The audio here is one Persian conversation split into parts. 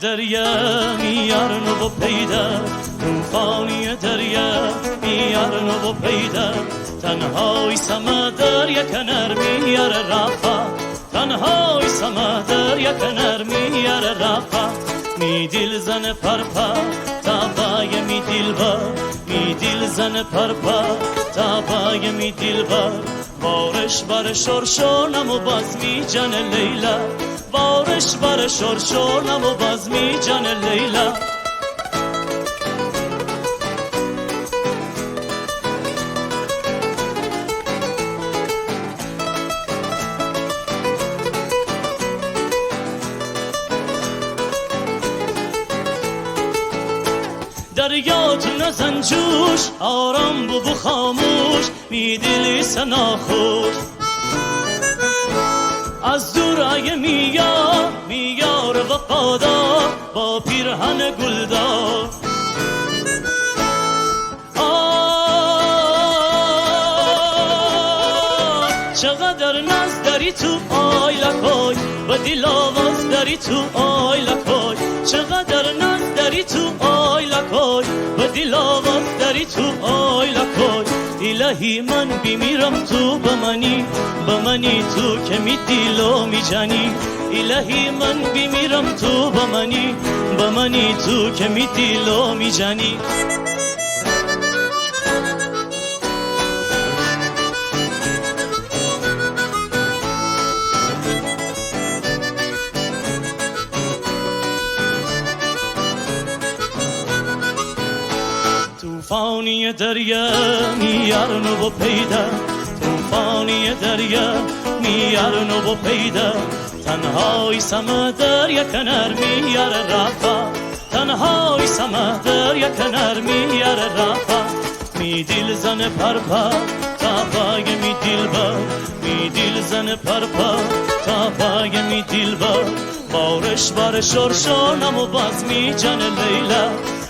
دریا میارن و پیدا طوفانی دریا میارن و پیدا تنهای سما در یک کنار میار رفا تنهای سما در یک کنار میار رفا می دل زن پرپا تابای می دل بر می دل زن پرپا تابای می دل بر بارش بر شرشونم و باز می جان لیلا بارش بر شرشونم و باز می جان لیلا دریا تو نزن جوش آرام بو خاموش می دلی سناخوش از دورای میار وفادار با پیرهن گلدار چقدر ناز داری تو آی لکوی و دل آواز داری تو آی لکوی چقدر ناز داری تو آی لکوی و دل آواز داری تو آی لکوی الهی من بمیرم تو بمانی تو که می دلو می جانی الهی من بمیرم تو بمانی تو که می دلو می جانی طوفانی دریا میارن و پیدا طوفانی دریا میارن و پیدا تنهای سما در یک کنار میار رفا تنهای سما در یک کنار میار رفا می دل زن پرپا تا پای می دل بر می دل زن پرپا تا پای می دل بر بارش بر شرشونم و باز می جان لیلا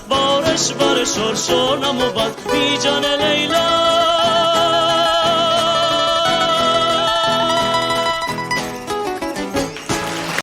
بارش بر شرشونم و باز می جان لیلا